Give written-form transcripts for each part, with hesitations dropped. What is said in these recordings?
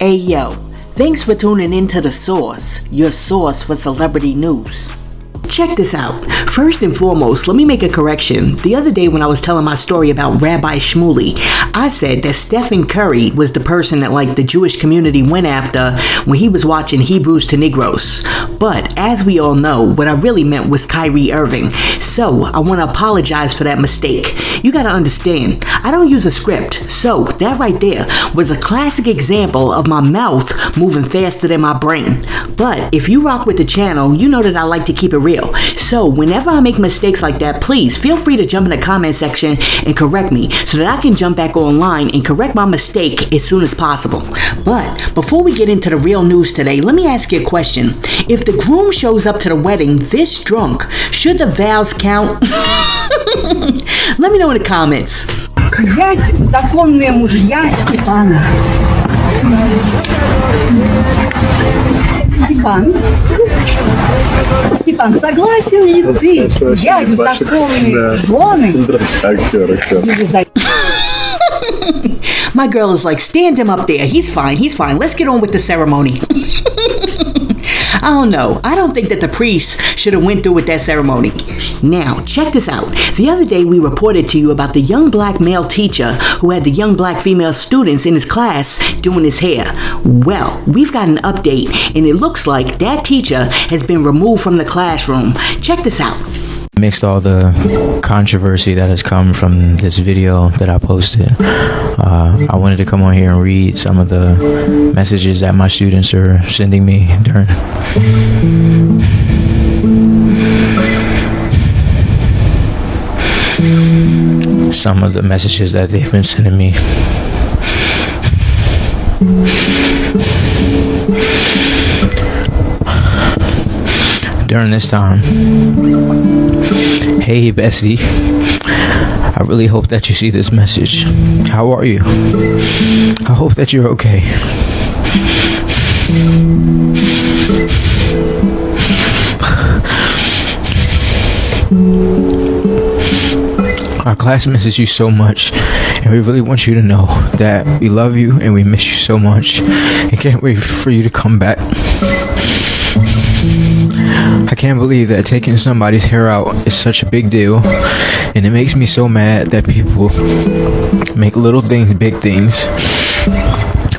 Yo, thanks for tuning in to The Source, your source for celebrity news. Check this out. First and foremost, let me make a correction. The other day when I was telling my story about Rabbi Shmuley, I said that Stephen Curry was the person that the Jewish community went after when he was watching Hebrews to Negroes. But as we all know, what I really meant was Kyrie Irving. So I want to apologize for that mistake. You gotta understand, I don't use a script. So that right there was a classic example of my mouth moving faster than my brain. But if you rock with the channel, you know that I like to keep it real. So whenever I make mistakes like that, please feel free to jump in the comment section and correct me so that I can jump back online and correct my mistake as soon as possible. But before we get into the real news today, let me ask you a question. If the groom shows up to the wedding this drunk, should the vows count? Let me know in the comments. Законные мужья Степана. Степан согласен идти. Я законные жены. Здрасте, актер. My girl is like, stand him up there. He's fine. Let's get on with the ceremony. I don't know. I don't think that the priest should have went through with that ceremony. Now, check this out. The other day we reported to you about the young black male teacher who had the young black female students in his class doing his hair. Well, we've got an update and it looks like that teacher has been removed from the classroom. Check this out. Mixed all the controversy that has come from this video that I posted, I wanted to come on here and read some of the messages that my students are sending me during some of the messages that they've been sending me. During this time. Hey Bessie, I really hope that you see this message. How are you? I hope that you're okay. Our class misses you so much, and we really want you to know that we love you and we miss you so much and can't wait for you to come back. I can't believe that taking somebody's hair out is such a big deal, and it makes me so mad that people make little things big things.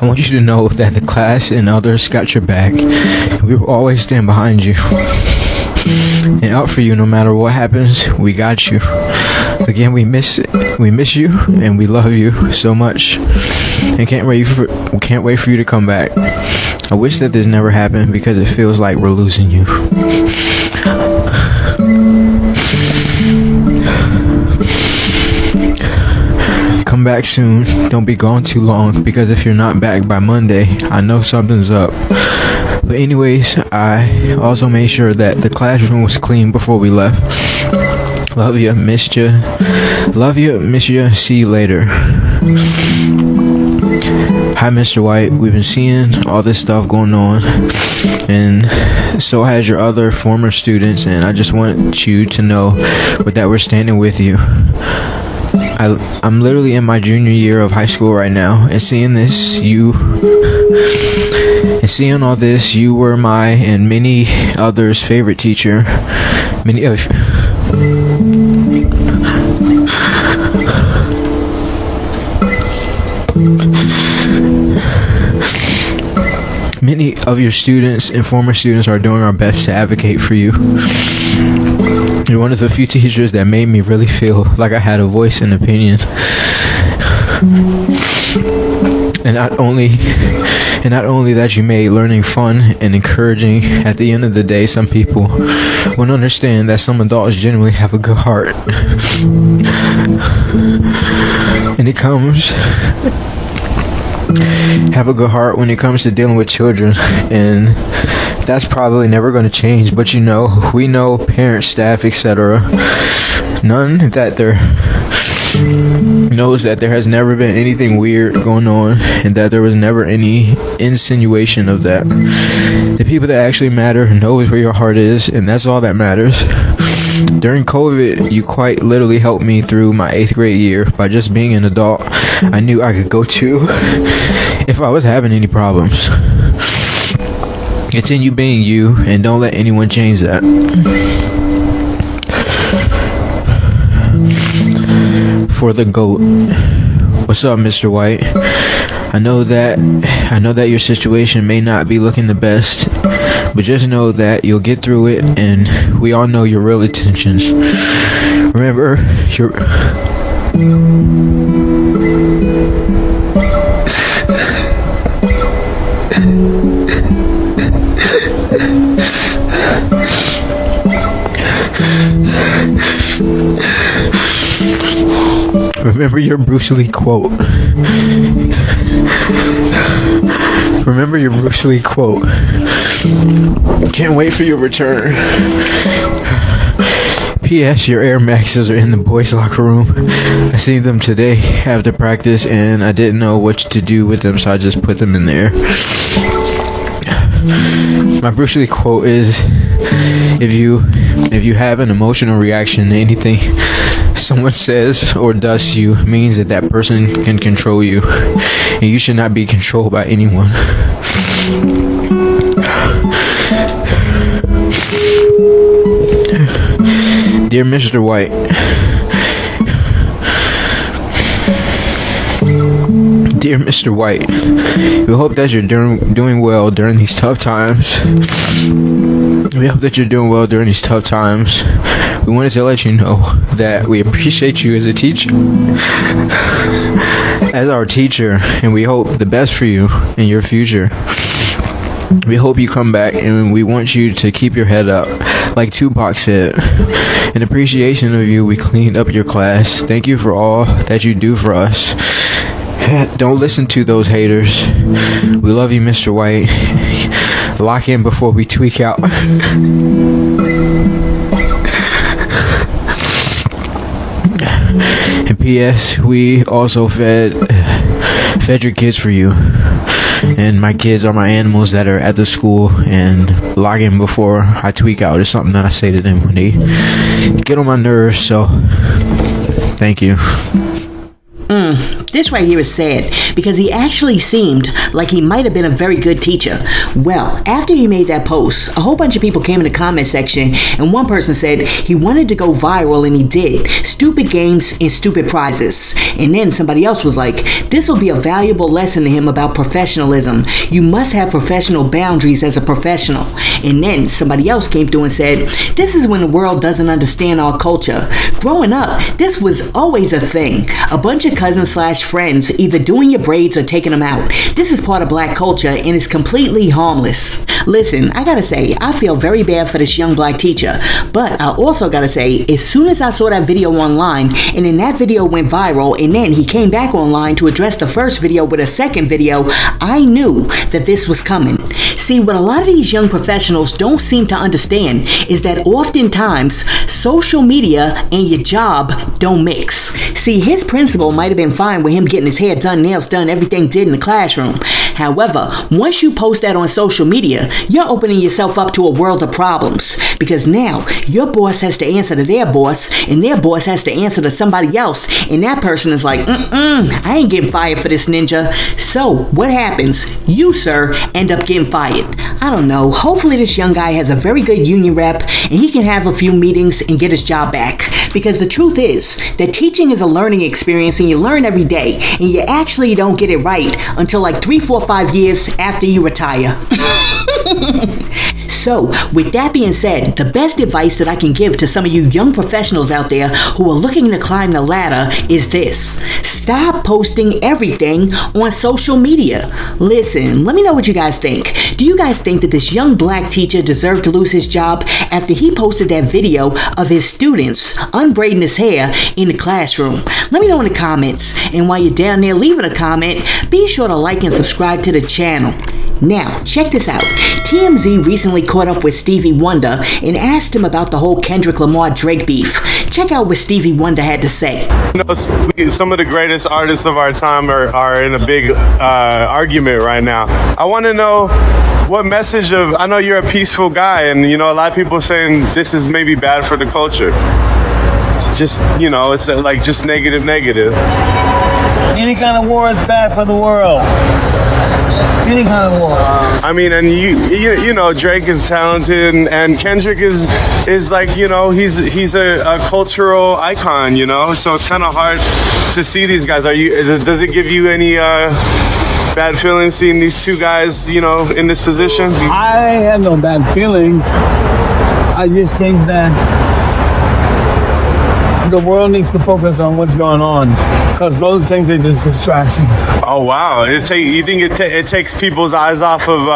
I want you to know that the class and others got your back, and we will always stand behind you and up for you no matter what happens. We got you. Again, we miss you and we love you so much and can't wait for you to come back. I wish that this never happened because it feels like we're losing you. Come back soon. Don't be gone too long, because if you're not back by Monday, I know something's up. But anyways, I also made sure that the classroom was clean before we left. Love you, missed you. Love you, miss you. See you later. Hi, Mr. White. We've been seeing all this stuff going on, and so has your other former students, and I just want you to know that we're standing with you. I'm literally in my junior year of high school right now, and seeing all this, you were my and many others' favorite teacher. Many of your students and former students are doing our best to advocate for you. You're one of the few teachers that made me really feel like I had a voice and opinion. And not only that, you made learning fun and encouraging. At the end of the day, some people won't understand that some adults genuinely have a good heart. And have a good heart when it comes to dealing with children, and that's probably never going to change. But we know parents, staff, etc. None that there knows that there has never been anything weird going on, and that there was never any insinuation of that. The people that actually matter knows where your heart is, and that's all that matters. During COVID, you quite literally helped me through my 8th grade year by just being an adult I knew I could go to if I was having any problems. Continue being you, and don't let anyone change that. For the GOAT. What's up, Mr. White? I know that your situation may not be looking the best, but just know that you'll get through it, and we all know your real intentions. Remember, Remember your Bruce Lee quote. Remember your Bruce Lee quote. Can't wait for your return. P.S. Your Air Maxes are in the boys' locker room. I seen them today after practice, and I didn't know what to do with them, so I just put them in there. My Bruce Lee quote is, if you have an emotional reaction to anything someone says or does to you, means that person can control you, and you should not be controlled by anyone. Dear Mr. White, Dear Mr. White, we hope that you're doing well during these tough times. We hope that you're doing well during these tough times. We wanted to let you know that we appreciate you as a teacher, as our teacher, and we hope the best for you in your future. We hope you come back, and we want you to keep your head up, like Tupac said. In appreciation of you, we cleaned up your class. Thank you for all that you do for us. Don't listen to those haters. We love you, Mr. White. Lock in before we tweak out. And P.S. we also fed your kids for you. And my kids are my animals that are at the school, and log in before I tweak out is something that I say to them when they get on my nerves, so thank you. This right here is sad because he actually seemed like he might have been a very good teacher. Well, after he made that post, a whole bunch of people came in the comment section, and one person said he wanted to go viral, and he did. Stupid games and stupid prizes. And then somebody else was like, this will be a valuable lesson to him about professionalism. You must have professional boundaries as a professional. And then somebody else came through and said, this is when the world doesn't understand our culture. Growing up, this was always a thing. A bunch of cousins/friends either doing your braids or taking them out. This is part of black culture and is completely harmless. Listen, I gotta say, I feel very bad for this young black teacher, but I also gotta say, as soon as I saw that video online, and then that video went viral, and then he came back online to address the first video with a second video, I knew that this was coming. See, what a lot of these young professionals don't seem to understand is that oftentimes social media and your job don't mix. See, his principal might have been fine with him getting his hair done, nails done, everything did in the classroom. However, once you post that on social media, you're opening yourself up to a world of problems, because now your boss has to answer to their boss, and their boss has to answer to somebody else, and that person is like, I ain't getting fired for this, ninja. So what happens? You, sir, end up getting fired. I don't know. Hopefully this young guy has a very good union rep, and he can have a few meetings and get his job back, because the truth is that teaching is a learning experience, and you learn every day, and you actually don't get it right until like 3, 4, 5 years after you retire. So, with that being said, the best advice that I can give to some of you young professionals out there who are looking to climb the ladder is this. Stop posting everything on social media. Listen, let me know what you guys think. Do you guys think that this young black teacher deserved to lose his job after he posted that video of his students unbraiding his hair in the classroom? Let me know in the comments. And while you're down there leaving a comment, be sure to like and subscribe to the channel. Now, check this out. TMZ recently caught up with Stevie Wonder and asked him about the whole Kendrick Lamar Drake beef. Check out what Stevie Wonder had to say. You know, some of the greatest artists of our time are in a big argument right now. I want to know what message of, I know you're a peaceful guy, and you know, a lot of people are saying this is maybe bad for the culture. Just, you know, it's like just negative. Any kind of war is bad for the world. Any kind of war. I mean, and you know, Drake is talented, and Kendrick is like, you know, he's a cultural icon, you know. So it's kind of hard to see these guys. Does it give you any bad feelings seeing these two guys, you know, in this position? I have no bad feelings. I just think that the world needs to focus on what's going on, because those things are just distractions. Oh wow! You think it takes people's eyes off of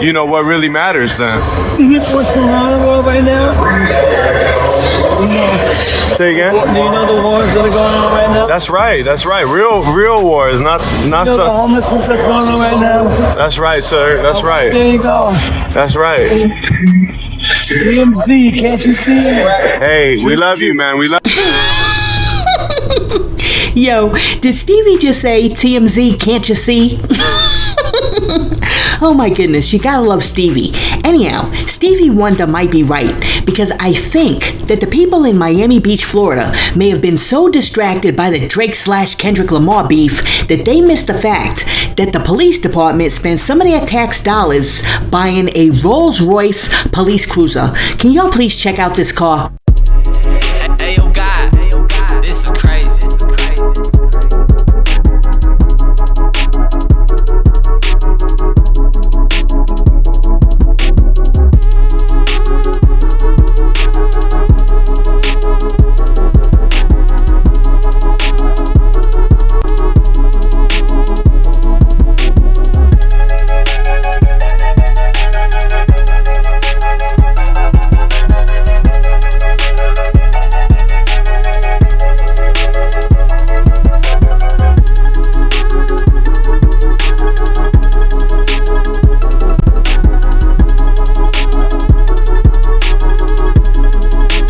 you know, what really matters then? What's going on in the world right now? Say again? Do you know the wars that are going on right now? That's right. Real wars, not you know stuff. The homelessness that's going on right now? That's right, sir. That's right. There you go. That's right. TMZ, can't you see it? Hey, we love you, man. We love Yo, did Stevie just say TMZ, can't you see? Oh my goodness, you gotta love Stevie. Anyhow, Stevie Wonder might be right, because I think that the people in Miami Beach, Florida may have been so distracted by the Drake/Kendrick Lamar beef that they missed the fact that the police department spent some of their tax dollars buying a RollsRoyce police cruiser. Can y'all please check out this car? Hey, yo, God, this is crazy.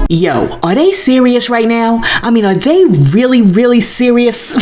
Yo, are they serious right now? I mean, are they really serious?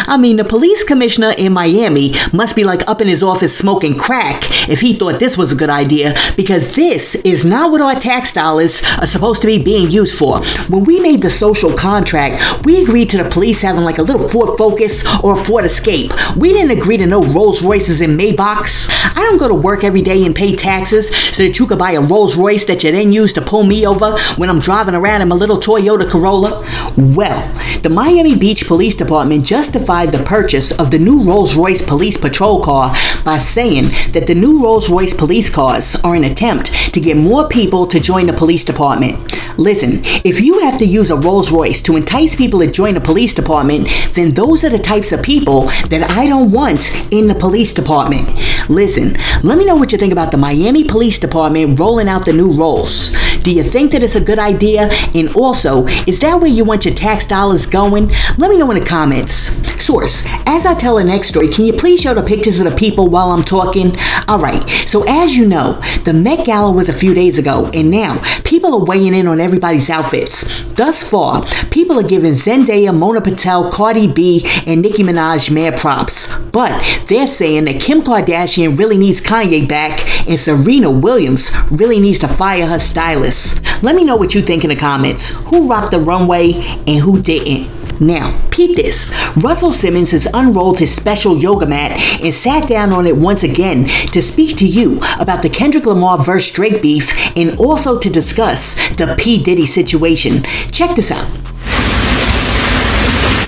I mean, the police commissioner in Miami must be like up in his office smoking crack if he thought this was a good idea, because this is not what our tax dollars are supposed to be being used for. When we made the social contract, we agreed to the police having like a little Ford Focus or a Ford Escape. We didn't agree to no Rolls Royces and Maybachs. I don't go to work every day and pay taxes so that you could buy a Rolls Royce that you then use to pull me over when I'm driving around in my little Toyota Corolla. Well, the Miami Beach Police Department justified the purchase of the new RollsRoyce police patrol car by saying that the new RollsRoyce police cars are an attempt to get more people to join the police department. Listen, if you have to use a Rolls-Royce to entice people to join the police department, then those are the types of people that I don't want in the police department. Listen, let me know what you think about the Miami Police Department rolling out the new Rolls. Do you think that it's a good idea? And also, is that where you want your tax dollars going? Let me know in the comments. Source, as I tell the next story, can you please show the pictures of the people while I'm talking? Alright, so as you know, the Met Gala was a few days ago, and now people are weighing in on everybody's outfits. Thus far, people are giving Zendaya, Mona Patel, Cardi B, and Nicki Minaj mad props. But they're saying that Kim Kardashian really needs Kanye back, and Serena Williams really needs to fire her stylist. Let me know what you think in the comments. Who rocked the runway and who didn't? Now, peep this. Russell Simmons has unrolled his special yoga mat and sat down on it once again to speak to you about the Kendrick Lamar vs. Drake beef and also to discuss the P. Diddy situation. Check this out.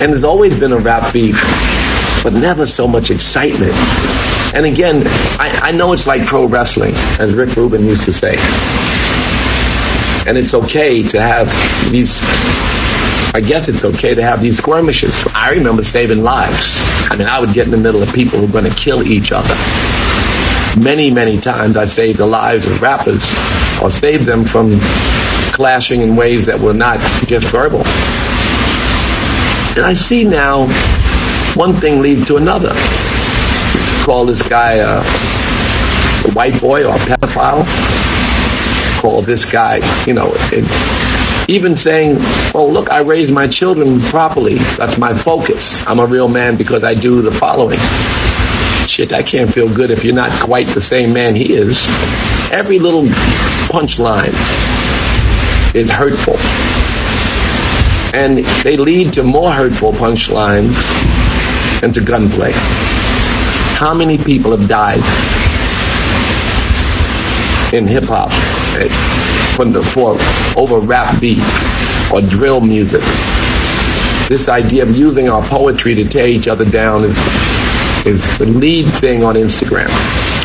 And there's always been a rap beef, but never so much excitement. And again, I know it's like pro wrestling, as Rick Rubin used to say. And it's okay to have these, I guess it's okay to have these skirmishes. I remember saving lives. I mean, I would get in the middle of people who were going to kill each other. Many, many times I saved the lives of rappers or saved them from clashing in ways that were not just verbal. And I see now one thing leads to another. Call this guy a white boy or a pedophile. Call this guy, you know, even saying, oh, look, I raised my children properly. That's my focus. I'm a real man because I do the following. Shit, I can't feel good if you're not quite the same man he is. Every little punchline is hurtful. And they lead to more hurtful punchlines and to gunplay. How many people have died in hip-hop for over rap beat or drill music? This idea of using our poetry to tear each other down is the lead thing on Instagram.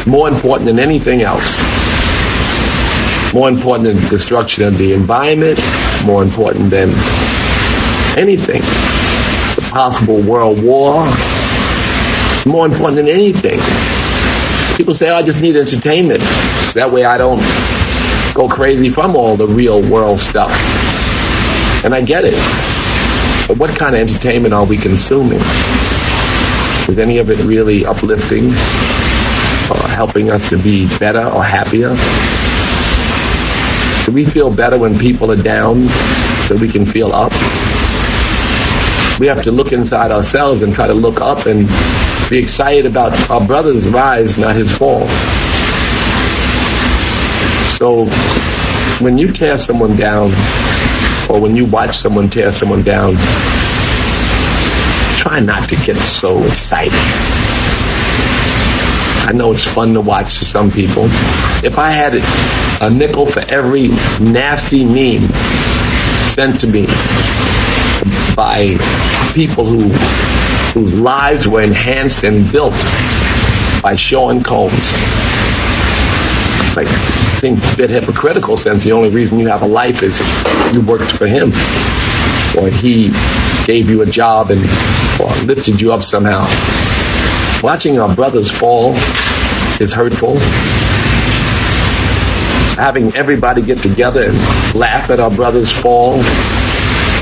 More important than anything else. More important than the destruction of the environment. More important than anything. The possible world war. More important than anything. People say, oh, I just need entertainment. That way I don't go crazy from all the real world stuff. And I get it. But what kind of entertainment are we consuming? Is any of it really uplifting or helping us to be better or happier? Do we feel better when people are down so we can feel up? We have to look inside ourselves and try to look up and be excited about our brother's rise, not his fall. So when you tear someone down, or when you watch someone tear someone down, try not to get so excited. I know it's fun to watch to some people. If I had a nickel for every nasty meme sent to me by people whose lives were enhanced and built by Sean Combs, it's like, it seems a bit hypocritical since the only reason you have a life is you worked for him, or he gave you a job and or lifted you up somehow. Watching our brothers fall is hurtful. Having everybody get together and laugh at our brothers fall,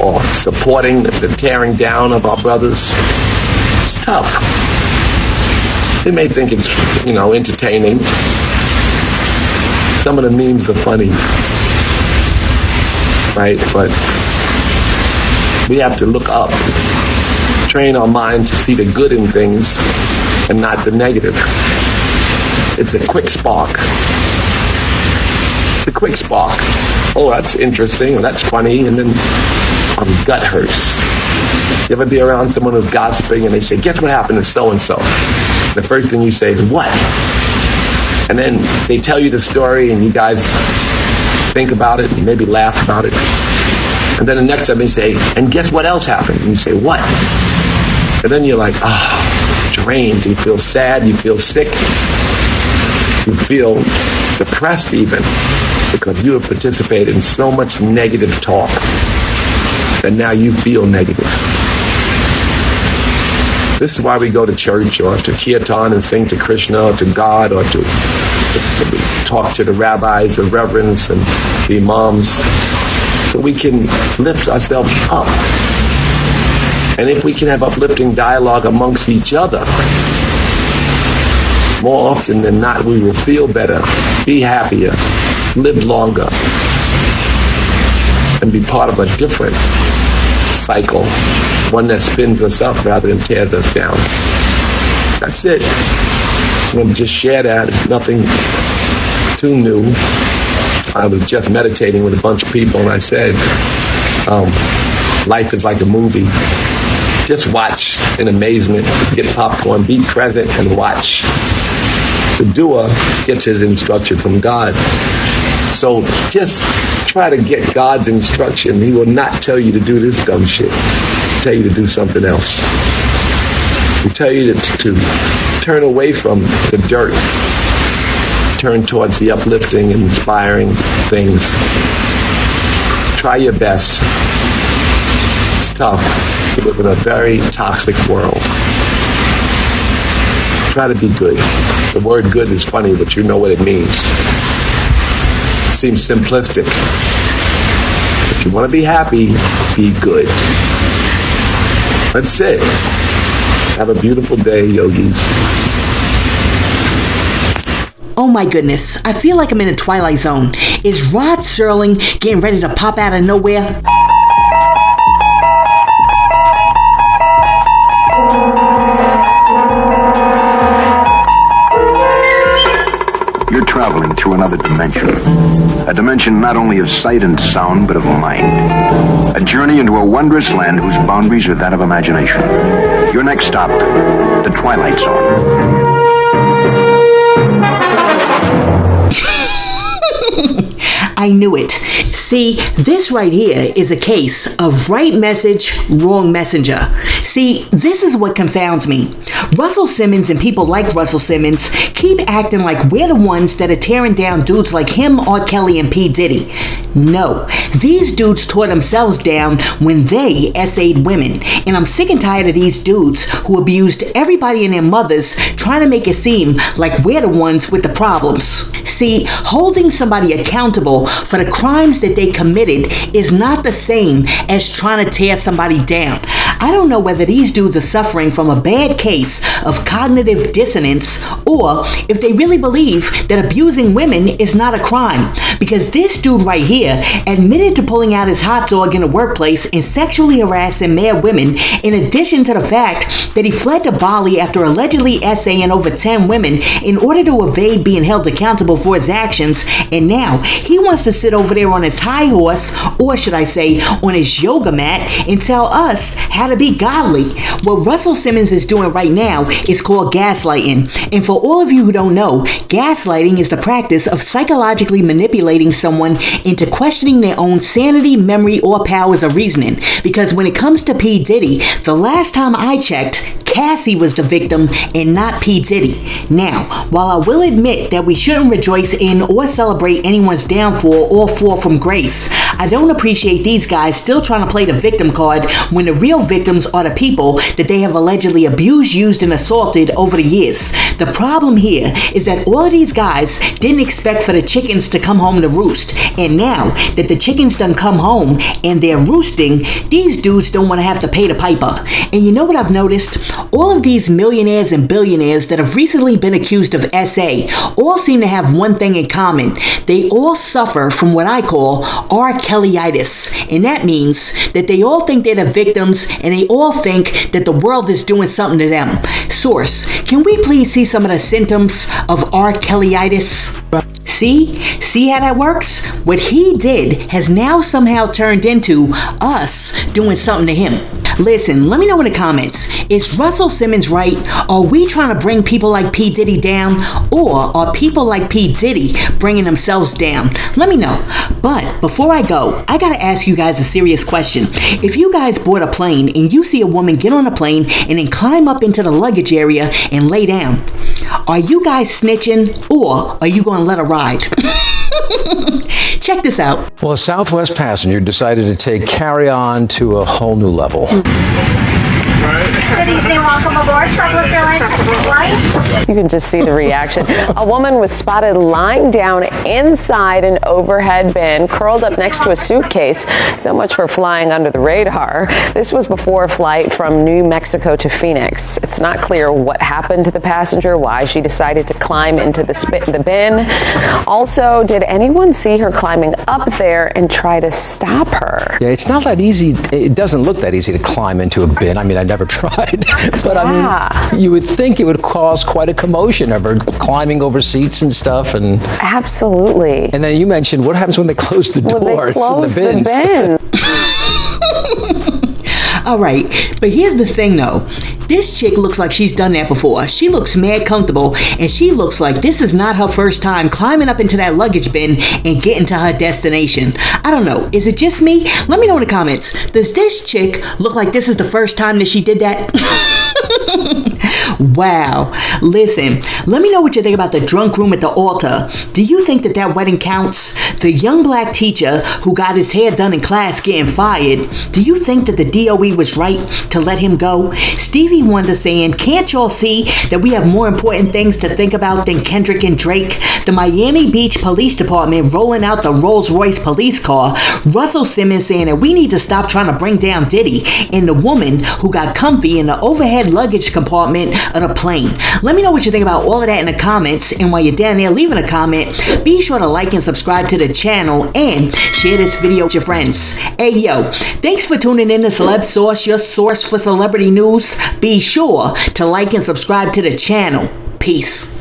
or supporting the tearing down of our brothers, it's tough. They may think it's, entertaining. Some of the memes are funny, right? But we have to look up, train our mind to see the good in things and not the negative. It's a quick spark. It's a quick spark. Oh, that's interesting, or that's funny, and then our gut hurts. You ever be around someone who's gossiping and they say, guess what happened to so-and-so? The first thing you say is, what? And then they tell you the story and you guys think about it and maybe laugh about it. And then the next time they say, and guess what else happened? And you say, what? And then you're like, drained. You feel sad. You feel sick. You feel depressed even because you have participated in so much negative talk that now you feel negative. This is why we go to church or to kirtan and sing to Krishna or to God or to talk to the rabbis, the reverends, and the imams, so we can lift ourselves up. And if we can have uplifting dialogue amongst each other, more often than not, we will feel better, be happier, live longer, and be part of a different cycle, one that spins us up rather than tears us down. That's it. I'm going to just share that. It's nothing too new. I was just meditating with a bunch of people and I said, life is like a movie. Just watch in amazement, get popcorn, be present and watch. The doer gets his instruction from God. So just try to get God's instruction. He will not tell you to do this dumb shit. He'll tell you to do something else. He'll tell you to turn away from the dirt. Turn towards the uplifting and inspiring things. Try your best. It's tough. We live in a very toxic world. Try to be good. The word good is funny, but you know what it means. It seems simplistic. If you want to be happy, be good. That's it. Have a beautiful day, yogis. Oh my goodness, I feel like I'm in a Twilight Zone. Is Rod Serling getting ready to pop out of nowhere? You're traveling through another dimension. A dimension not only of sight and sound, but of mind. A journey into a wondrous land whose boundaries are that of imagination. Your next stop, the Twilight Zone. I knew it. See, this right here is a case of right message, wrong messenger. See, this is what confounds me. Russell Simmons and people like Russell Simmons keep acting like we're the ones that are tearing down dudes like him, R. Kelly, and P. Diddy. No, these dudes tore themselves down when they essayed women. And I'm sick and tired of these dudes who abused everybody and their mothers trying to make it seem like we're the ones with the problems. See, holding somebody accountable for the crimes that they committed is not the same as trying to tear somebody down. I don't know whether these dudes are suffering from a bad case of cognitive dissonance or if they really believe that abusing women is not a crime. Because this dude right here admitted to pulling out his hot dog in the workplace and sexually harassing mad women, in addition to the fact that he fled to Bali after allegedly essaying over 10 women in order to evade being held accountable for his actions, and now he wants to sit over there on his high horse, or should I say on his yoga mat, and tell us how to be godly. What Russell Simmons is doing right now is called gaslighting. And for all of you who don't know, gaslighting is the practice of psychologically manipulating someone into questioning their own sanity, memory, or powers of reasoning. Because when it comes to P. Diddy, the last time I checked, Cassie was the victim and not P. Diddy. Now, while I will admit that we shouldn't rejoice in or celebrate anyone's downfall or fall from grace, I don't appreciate these guys still trying to play the victim card when the real victims are the people that they have allegedly abused, used, and assaulted over the years. The problem here is that all of these guys didn't expect for the chickens to come home to roost. And now that the chickens done come home and they're roosting, these dudes don't want to have to pay the piper. And you know what I've noticed? All of these millionaires and billionaires that have recently been accused of SA all seem to have one thing in common. They all suffer from what I call R. Kellyitis. And that means that they all think they're the victims and they all think that the world is doing something to them. Source, can we please see some of the symptoms of R. Kellyitis? See how that works? What he did has now somehow turned into us doing something to him. Listen, let me know in the comments. Is Russell Simmons right? Are we trying to bring people like P. Diddy down? Or are people like P. Diddy bringing themselves down? Let me know. But before I go, I gotta ask you guys a serious question. If you guys board a plane and you see a woman get on a plane and then climb up into the luggage area and lay down, are you guys snitching or are you gonna let her ride? Check this out. Well, a Southwest passenger decided to take carry-on to a whole new level. Good evening, welcome aboard Southwest Airlines flight. You can just see the reaction. A woman was spotted lying down inside an overhead bin, curled up next to a suitcase. So much for flying under the radar. This was before a flight from New Mexico to Phoenix. It's not clear what happened to the passenger, why she decided to climb into the bin. Also, did anyone see her climbing up there and try to stop her? Yeah, it's not that easy. It doesn't look that easy to climb into a bin. I mean, I never tried. But I mean, you would think it would cause quite a commotion of her climbing over seats and stuff. And absolutely. And then you mentioned what happens when they close the doors in the bin. All right, but here's the thing though. This chick looks like she's done that before. She looks mad comfortable, and she looks like this is not her first time climbing up into that luggage bin and getting to her destination. I don't know. Is it just me? Let me know in the comments. Does this chick look like this is the first time that she did that? Wow. Listen, let me know what you think about the drunk room at the altar. Do you think that that wedding counts? The young black teacher who got his hair done in class getting fired. Do you think that the DOE was right to let him go? Stevie Wonder saying, can't y'all see that we have more important things to think about than Kendrick and Drake? The Miami Beach Police Department rolling out the RollsRoyce police car. Russell Simmons saying that we need to stop trying to bring down Diddy. And the woman who got comfy in the overhead luggage compartment of the plane. Let me know what you think about all of that in the comments. And while you're down there leaving a comment, be sure to like and subscribe to the channel and share this video with your friends. Hey yo, thanks for tuning in to Celeb Source, your source for celebrity news. Be sure to like and subscribe to the channel. Peace.